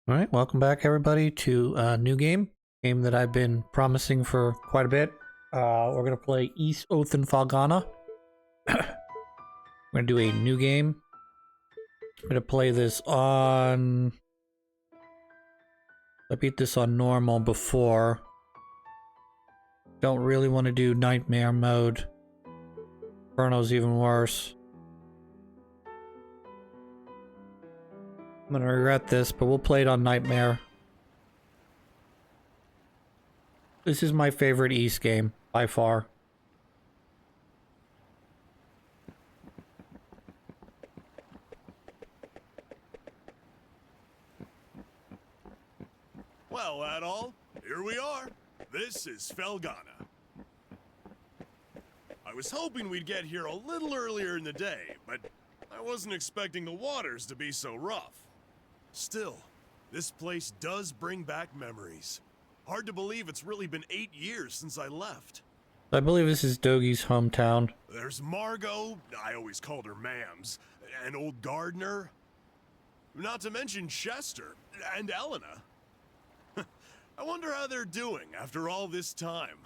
Alright, welcome back everybody to a new game that I've been promising for quite a bit. We're gonna play East Oath and Felghana. We're gonna do a new game. I'm gonna play this on... I beat this on normal before. Don't really want to do nightmare mode. Inferno's even worse. I'm gonna regret this, but we'll play it on nightmare. This is my favorite East game, by far. Well, that all. Here we are. This is Felghana. I was hoping we'd get here a little earlier in the day, but I wasn't expecting the waters to be so rough. Still, this place does bring back memories. Hard to believe it's really been 8 years since I left. I believe this is Dogie's hometown. There's Margot, I always called her Mams, and old Gardner. Not to mention Chester, and Elena. I wonder how they're doing after all this time.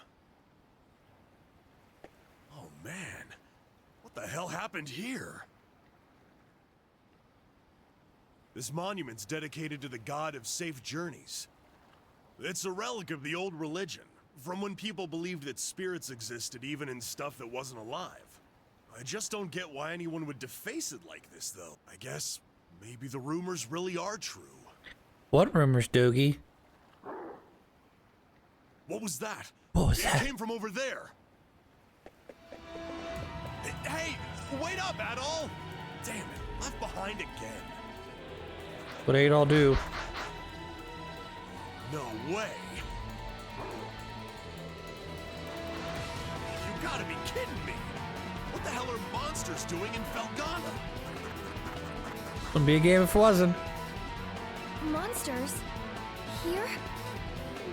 Oh man, what the hell happened here? This monument's dedicated to the god of safe journeys. It's a relic of the old religion, from when people believed that spirits existed even in stuff that wasn't alive. I just don't get why anyone would deface it like this, though. I guess maybe the rumors really are true. What rumors, Dogie? What was that? What was It that? came from over there. Hey, wait up, Adol! Damn it, left behind again. What ain't all do? No way. You gotta be kidding me. What the hell are monsters doing in Felghana? Wouldn't be a game if it wasn't. Monsters? Here?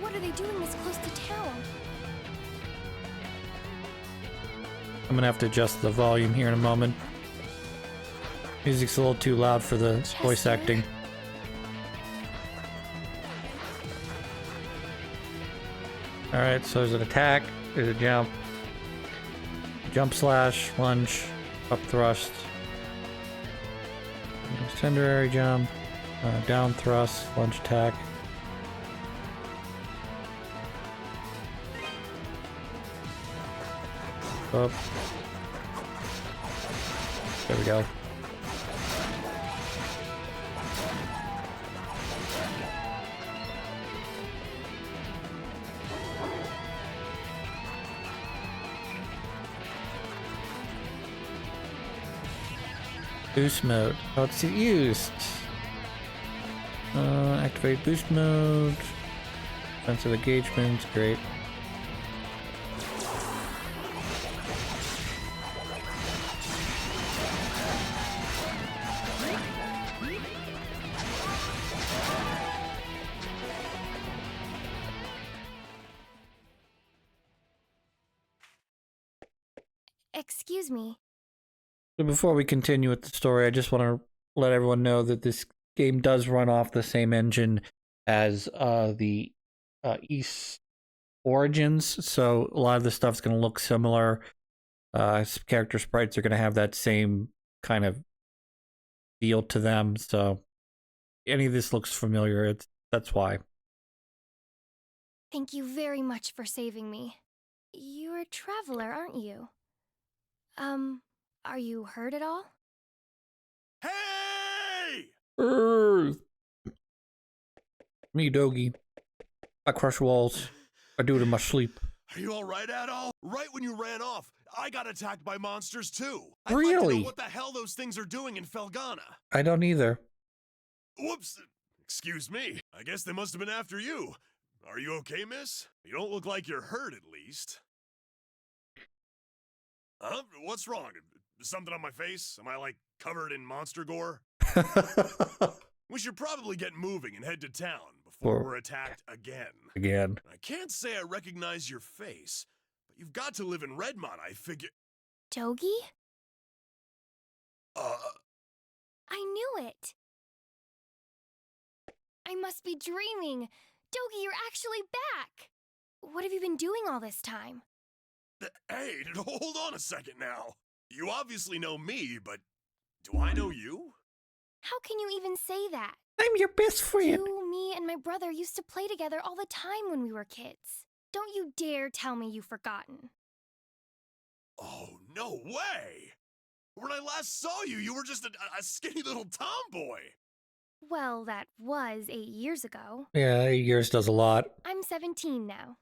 What are they doing this close to town? I'm gonna have to adjust the volume here in a moment. Music's a little too loud for the voice Chester? acting. Alright, so there's an attack, there's a jump. Jump slash, lunge, up thrust. Temporary jump, down thrust, lunge attack. Up. There we go. Boost mode. How it's used. Activate boost mode. Defensive engagement. Great. Excuse me. So before we continue with the story, I just want to let everyone know that this game does run off the same engine as the East Origins, so a lot of the stuff's going to look similar. Character sprites are going to have that same kind of feel to them, so any of this looks familiar, that's why. Thank you very much for saving me. You're a traveler, aren't you? Are you hurt at all? Hey! Me, Dogie. I crush walls. I do it in my sleep. Are you alright, Adol? Right when you ran off, I got attacked by monsters too. I'd like to Really? know what the hell those things are doing in Felghana. I don't either. Whoops. Excuse me. I guess they must have been after you. Are you okay, miss? You don't look like you're hurt, at least. Huh? What's wrong? Something on my face? Am I, like, covered in monster gore? We should probably get moving and head to town before we're attacked again. Again. I can't say I recognize your face, but you've got to live in Redmont, I figure. Dogie? I knew it. I must be dreaming. Dogi, you're actually back. What have you been doing all this time? Hey, hold on a second now. You obviously know me, but do I know you? How can you even say that? I'm your best friend. You, me, and my brother used to play together all the time when we were kids. Don't you dare tell me you've forgotten. Oh, no way! When I last saw you, you were just a skinny little tomboy. Well, that was 8 years ago. Yeah, yours does a lot. I'm 17 now.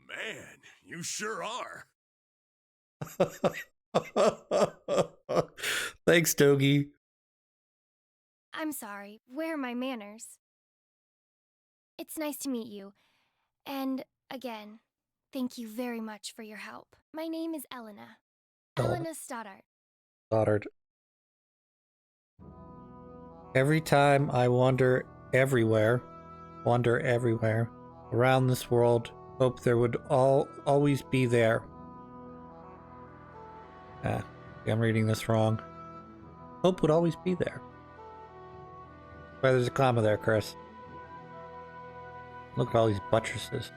Man, you sure are. Thanks, Dogi. I'm sorry, where are my manners? It's nice to meet you. And, again, thank you very much for your help. My name is Elena. Elena Stoddart. Goddard. Every time I wander everywhere around this world, hope there would always be there. I'm reading this wrong. Hope would always be there. Why, there's a comma there, Chris. Look at all these buttresses.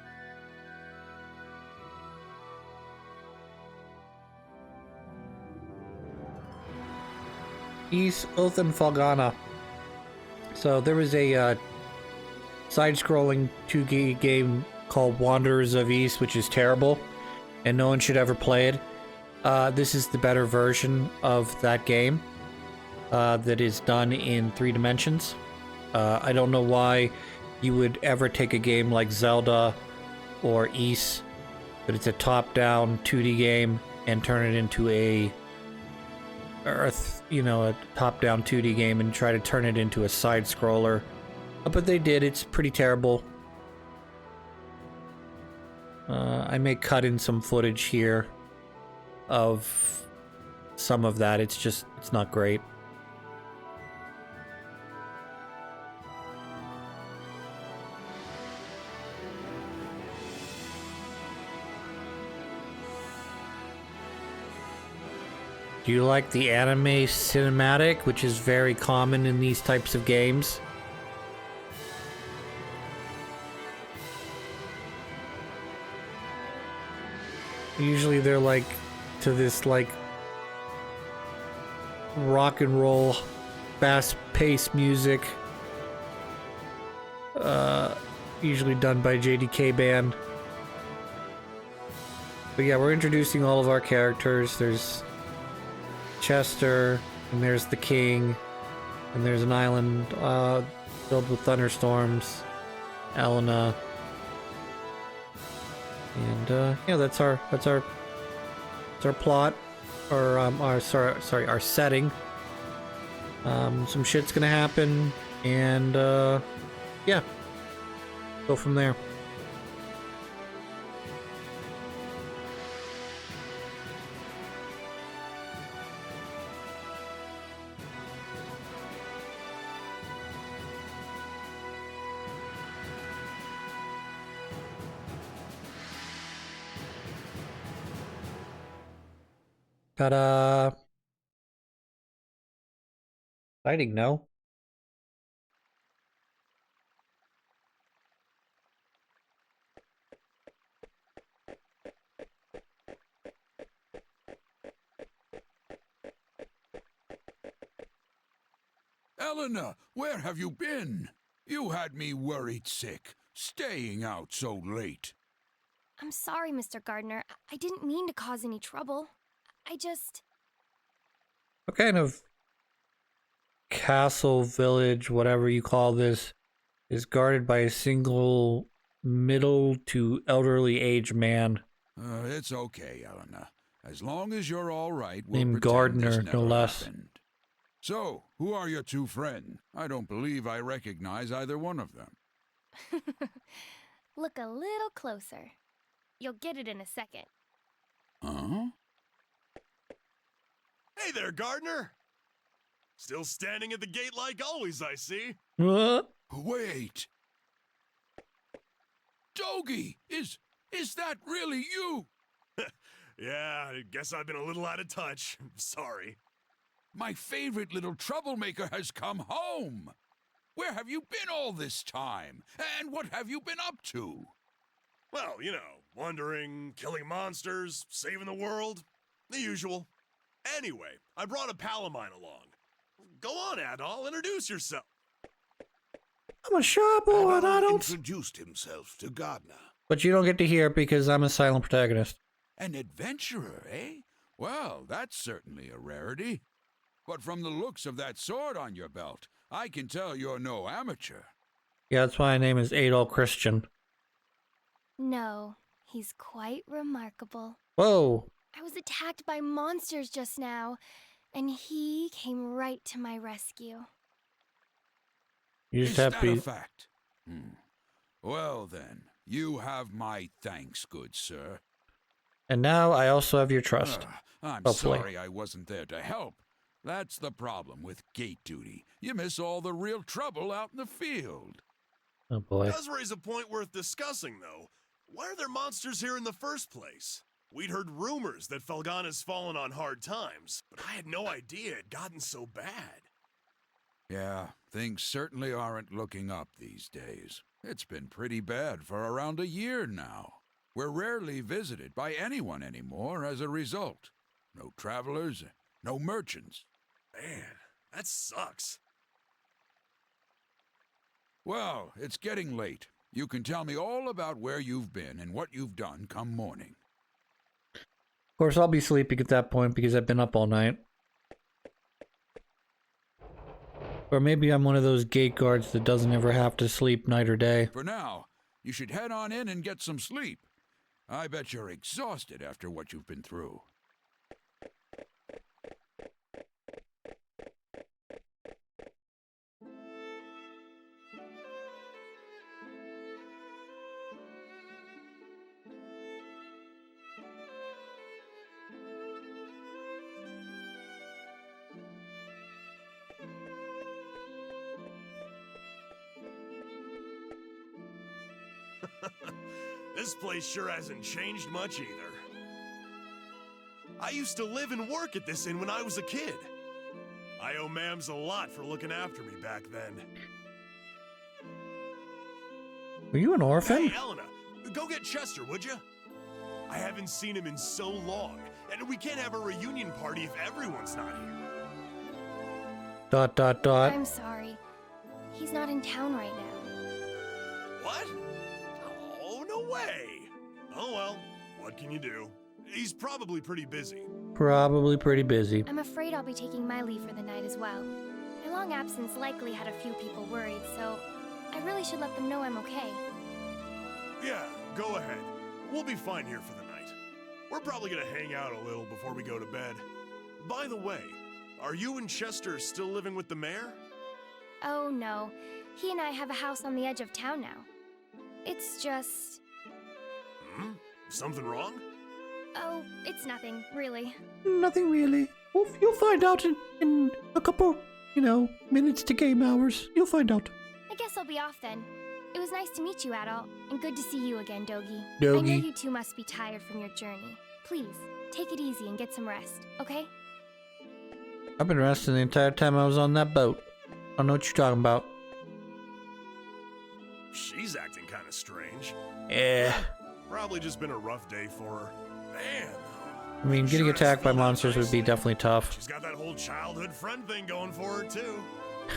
East Othan Felghana. So there was a side-scrolling 2D game called Wanderers of East, which is terrible, and no one should ever play it. This is the better version of that game that is done in 3 dimensions. I don't know why you would ever take a game like Zelda or East, but it's a top-down 2D game, and turn it into a top-down 2D game and try to turn it into a side-scroller. But they did. It's pretty terrible. I may cut in some footage here of some of that. It's not great. Do you like the anime cinematic, which is very common in these types of games? Usually they're like to this like rock and roll, fast-paced music. Usually done by JDK Band. But yeah, we're introducing all of our characters. There's Chester, and there's the king, and there's an island filled with thunderstorms. Elena. And yeah, that's our plot, or our setting. Some shit's gonna happen, and yeah, go from there. Ta-da! Exciting, no? Elena, where have you been? You had me worried sick, staying out so late. I'm sorry, Mr. Gardner. I didn't mean to cause any trouble. I just... What kind of castle, village, whatever you call this, is guarded by a single middle to elderly age man? It's okay, Elena. As long as you're all right, we'll Named pretend Gardner, this never no less. happened. So, who are your 2 friends? I don't believe I recognize either one of them. Look a little closer. You'll get it in a second. Huh? Hey there, Gardner. Still standing at the gate like always, I see. What? Wait. Dogi, is that really you? Yeah, I guess I've been a little out of touch. Sorry. My favorite little troublemaker has come home. Where have you been all this time? And what have you been up to? Well, you know, wandering, killing monsters, saving the world. The usual. Anyway, I brought a pal of mine along. Go on, Adol, introduce yourself. I'm a sharp boy, and I don't. Introduced himself to Gardner. But you don't get to hear it because I'm a silent protagonist. An adventurer, eh? Well, that's certainly a rarity. But from the looks of that sword on your belt, I can tell you're no amateur. Yeah, that's why my name is Adol Christian. No, he's quite remarkable. Whoa. I was attacked by monsters just now, and he came right to my rescue. You Is just have that to a be... fact? Well then, you have my thanks, good sir. And now I also have your trust. I'm Hopefully. sorry I wasn't there to help. That's the problem with gate duty. You miss all the real trouble out in the field. Oh boy. Does raise a point worth discussing, though. Why are there monsters here in the first place? We'd heard rumors that Felghana's fallen on hard times, but I had no idea it gotten so bad. Yeah, things certainly aren't looking up these days. It's been pretty bad for around a year now. We're rarely visited by anyone anymore as a result. No travelers, no merchants. Man, that sucks. Well, it's getting late. You can tell me all about where you've been and what you've done come morning. Of course, I'll be sleeping at that point because I've been up all night. Or maybe I'm one of those gate guards that doesn't ever have to sleep night or day. For now, you should head on in and get some sleep. I bet you're exhausted after what you've been through. This place sure hasn't changed much either. I used to live and work at this inn when I was a kid. I owe Mams a lot for looking after me back then. Were you an orphan? Hey, Elena, go get Chester, would you? I haven't seen him in so long, and we can't have a reunion party if everyone's not here. Dot, dot, dot. I'm sorry. He's not in town right now. What? Oh, no way. Oh well, what can you do? He's probably pretty busy. Probably pretty busy. I'm afraid I'll be taking my leave for the night as well. My long absence likely had a few people worried, so I really should let them know I'm okay. Yeah, go ahead. We'll be fine here for the night. We're probably gonna hang out a little before we go to bed. By the way, are you and Chester still living with the mayor? Oh no, he and I have a house on the edge of town now. It's just... Something wrong? Oh, it's nothing, really. Nothing really. Well, you'll find out in a couple, minutes to game hours. You'll find out. I guess I'll be off then. It was nice to meet you, Adol, and good to see you again, Dogi. Dogi. I know you two must be tired from your journey. Please, take it easy and get some rest, okay? I've been resting the entire time I was on that boat. I don't know what you're talking about. She's acting kind of strange. Yeah. Probably just been a rough day for her. Man. I mean, getting Sure attacked by has filled out monsters would be nicely. definitely tough. She's got that whole childhood friend thing going for her, too.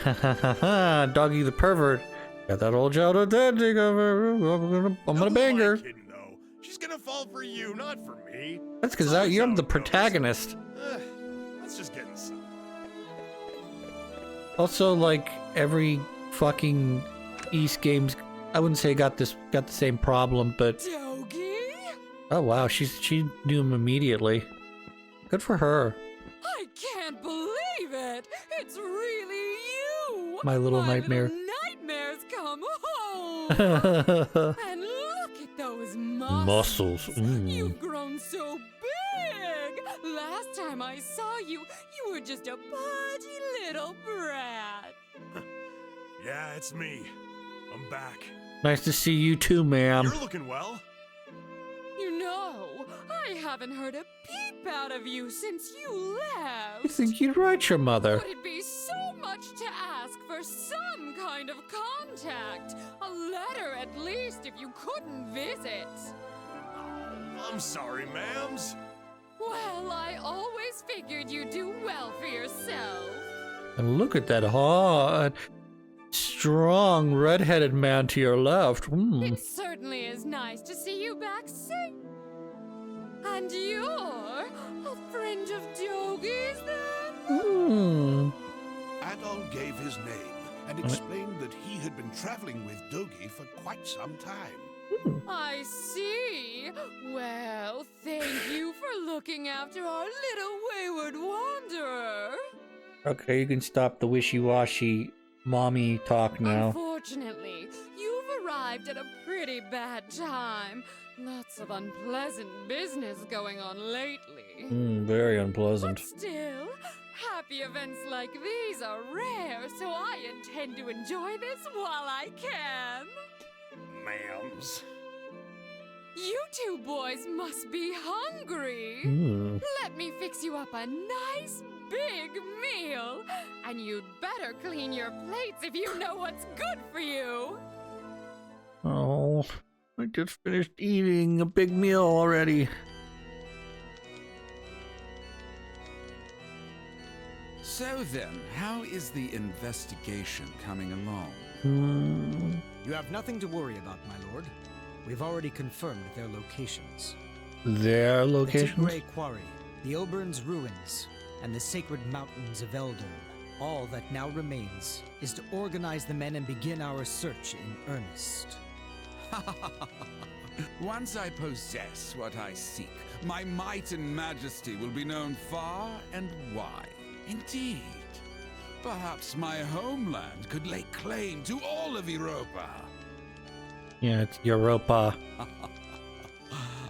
Ha ha ha ha, Doggy the pervert. Got that old childhood thing over. I'm gonna bang her. Kidding, though. She's gonna fall for you, not for me. That's because It's always you're how the it goes. protagonist. Let's just get inside. Also, like every fucking East games, I wouldn't say got the same problem, but Dogi? oh wow, she knew him immediately. Good for her. I can't believe it! It's really you! My little nightmare. Little nightmares come home! And look at those muscles! Muscles. You've grown so big! Last time I saw you, you were just a pudgy little brat. Yeah, it's me. I'm back. Nice to see you too, ma'am. You're looking well. You know, I haven't heard a peep out of you since you I left. think you'd write your mother. Would it be so much to ask ask for some kind of contact. A letter at least if you couldn't visit. I'm sorry, ma'ams. Well, I always figured you'd do well for yourself. And look at that hot, strong, red-headed man to your left. It certainly is nice to see you back safe. And you're a friend of Dogi's, then? Adol gave his name and explained that he had been traveling with Dogi for quite some time. I see. Well, thank you for looking after our little wayward wanderer. Okay, you can stop the wishy-washy mommy talk now. Unfortunately, you've arrived at a pretty bad time. Lots of unpleasant business going on lately. Very unpleasant. But still, happy events like these are rare, so I intend to enjoy this while I can. Ma'ams. You two boys must be hungry. Let me fix you up a nice big meal. And you'd better clean your plates if you know what's good for you. Oh, I just finished eating a big meal already. So then, how is the investigation coming along? You have nothing to worry about, my lord. We've already confirmed their locations. Their The locations? Tigray Quarry, the Obern's ruins, and the sacred mountains of Eldon. All that now remains is to organize the men and begin our search in earnest. Once I possess what I seek, my might and majesty will be known far and wide. Indeed. Perhaps my homeland could lay claim to all of Europa. Yeah, it's Europa.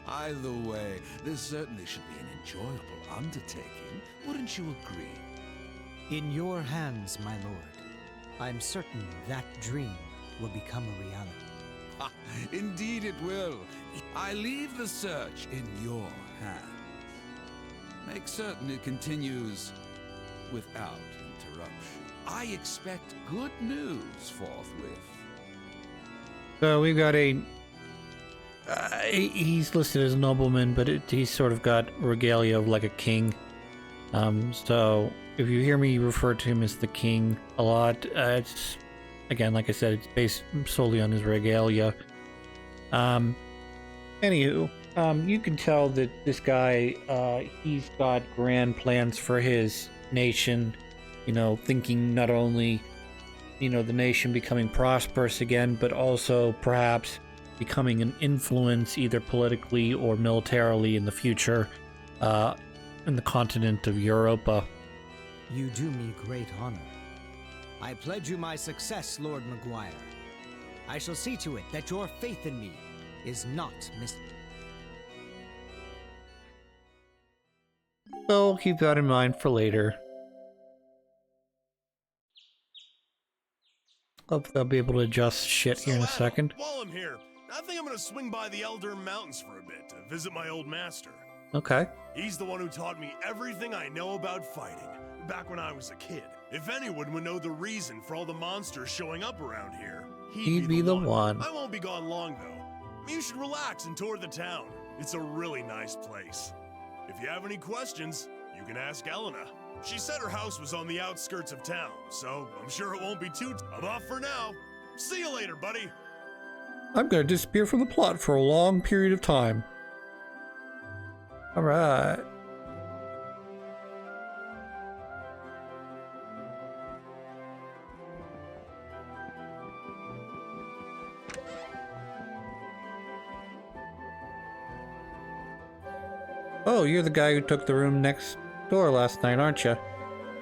Either way, this certainly should be an enjoyable undertaking. Wouldn't you agree? In your hands, my lord. I'm certain that dream will become a reality. Indeed it will. I leave the search in your hands. Make certain it continues without interruption. I expect good news forthwith. So we've got he's listed as a nobleman, but he's sort of got regalia of like a king. So if you hear me refer to him as the king a lot, it's, again, like I said, it's based solely on his regalia. Anywho, you can tell that this guy, he's got grand plans for his nation, thinking not only, the nation becoming prosperous again, but also perhaps becoming an influence either politically or militarily in the future in the continent of Europa. You do me great honor. I pledge you my success, Lord Maguire. I shall see to it that your faith in me is not mis- So keep that in mind for later. Hope they'll be able to adjust shit here in a second. While I'm here, I think I'm gonna swing by the Elder Mountains for a bit to visit my old master. Okay. He's the one who taught me everything I know about fighting, back when I was a kid. If anyone would know the reason for all the monsters showing up around here, He'd be the one. I won't be gone long, though. You should relax and tour the town. It's a really nice place. If you have any questions, you can ask Elena. She said her house was on the outskirts of town, so I'm sure it won't be I'm off for now. See you later, buddy. I'm gonna disappear from the plot for a long period of time. Alright. Oh, you're the guy who took the room next door last night, aren't you?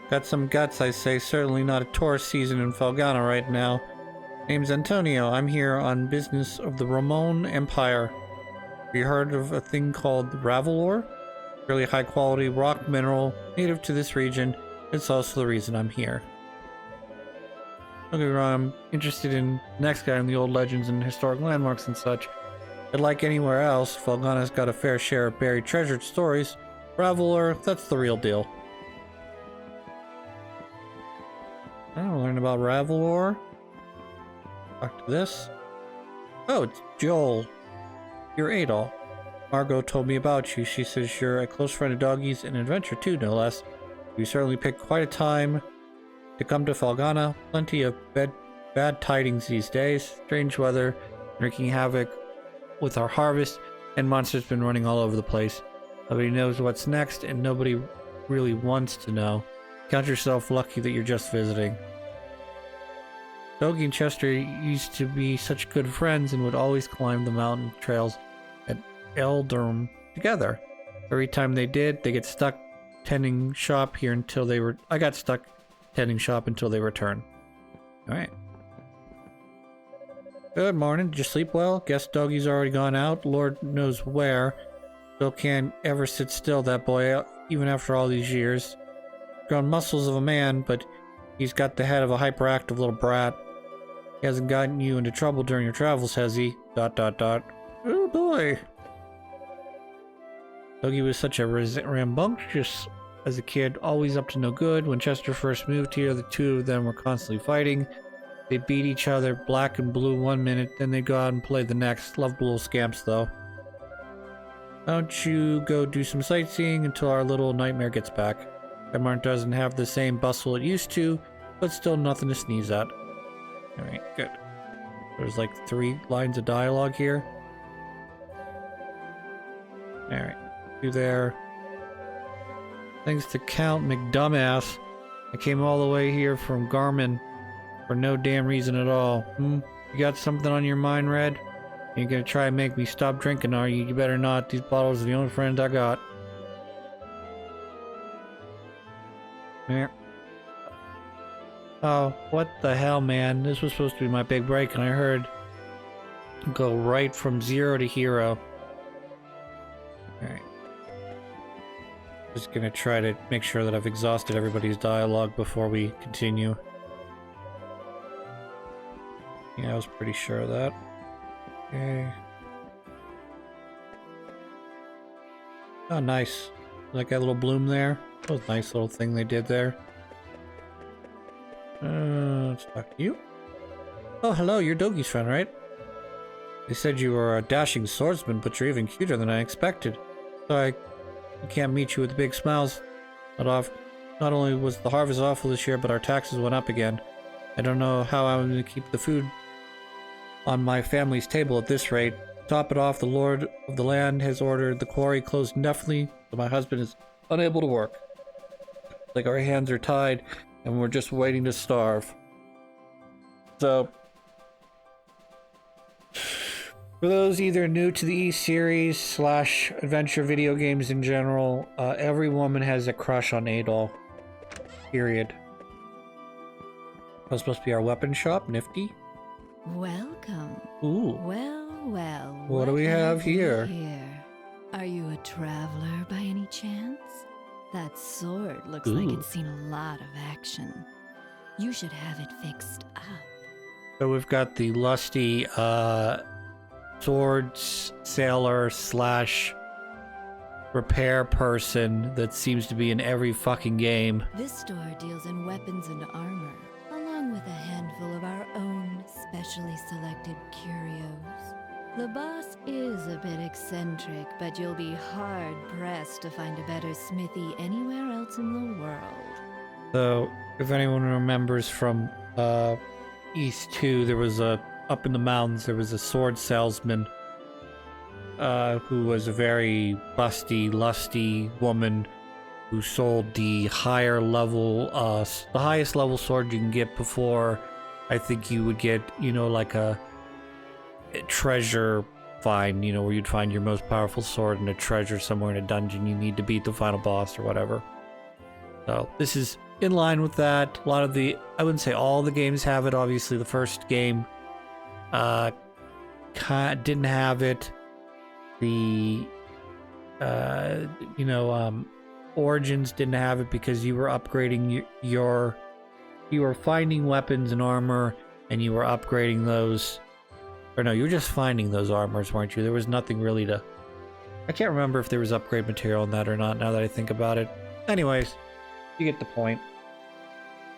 Got some guts, I say. Certainly not a tourist season in Felghana right now. Name's Antonio. I'm here on business of the Ramon Empire. Have you heard of a thing called Ravelor? Really high quality rock mineral native to this region. It's also the reason I'm here. Don't get me wrong, I'm interested in the next guy in the old legends and historic landmarks and such. But like anywhere else, Felghana's got a fair share of buried treasured stories. Ravelor, that's the real deal. I don't learn learning about Ravelor. Talk to this. Oh, it's Joel. You're Adol. Margot told me about you. She says you're a close friend of Doggy's and an adventurer too, no less. You certainly picked quite a time to come to Felghana. Plenty of bad tidings these days. Strange weather, wreaking havoc with our harvest, and monsters been running all over the place. Nobody knows what's next, and nobody really wants to know. Count yourself lucky that you're just visiting. Doggy and Chester used to be such good friends and would always climb the mountain trails at Eldorm together. Every time they did, they get stuck tending shop here until they were. I got stuck tending shop until they return. All right. Good morning. Did you sleep well? Guess Doggy's already gone out. Lord knows where. Still can't ever sit still, that boy, even after all these years. Grown muscles of a man, but he's got the head of a hyperactive little brat. He hasn't gotten you into trouble during your travels, has he? ... Oh boy. Doggy was such a rambunctious as a kid, always up to no good. When Chester first moved here, the two of them were constantly fighting. They beat each other black and blue one minute, then they'd go out and play the next. Lovable little scamps, though. Why don't you go do some sightseeing until our little nightmare gets back? Denmark doesn't have the same bustle it used to, but still nothing to sneeze at. Alright, good. There's like 3 lines of dialogue here. Alright, do there. Thanks to Count McDumbass, I came all the way here from Garmin for no damn reason at all. You got something on your mind, Red? You're gonna try and make me stop drinking, are you? You better not. These bottles are the only friends I got. Yeah. Oh, what the hell, man? This was supposed to be my big break, and I heard go right from 0 to hero. Alright. Just gonna try to make sure that I've exhausted everybody's dialogue before we continue. Yeah, I was pretty sure of that. Okay. Oh, nice. Like that little bloom there. That was a nice little thing they did there. Let's talk to you. Oh, hello, you're Doggy's friend, right? They said you were a dashing swordsman, but you're even cuter than I expected. So I can't meet you with big smiles. Not only was the harvest awful this year, but our taxes went up again. I don't know how I'm going to keep the food on my family's table at this rate. To top it off, the Lord of the land has ordered the quarry closed indefinitely, so my husband is unable to work. Like our hands are tied, and we're just waiting to starve. So, for those either new to the E-series / adventure video games in general, every woman has a crush on Adol. Period. That's supposed to be our weapon shop, nifty. Welcome. Ooh. Well. What do we have here? Are you a traveler by any chance? That sword looks Ooh. like it's seen a lot of action. You should have it fixed up. So we've got the lusty swords sailor / repair person that seems to be in every fucking game. This store deals in weapons and armor, along with a handful of our own specially selected curios. The boss is a bit eccentric, but you'll be hard-pressed to find a better smithy anywhere else in the world. So, if anyone remembers from East 2, there was up in the mountains, there was a sword salesman who was a very lusty woman who sold the higher level, the highest level sword you can get before I think you would get, like a treasure find, where you'd find your most powerful sword and a treasure somewhere in a dungeon you need to beat the final boss or whatever. So this is in line with that. A lot of I wouldn't say all the games have it. Obviously the first game didn't have it. The Origins didn't have it because you were upgrading you were finding weapons and armor and you were upgrading those. Or no, you were just finding those armors, weren't you? There was nothing really to... I can't remember if there was upgrade material in that or not, now that I think about it. Anyways, you get the point.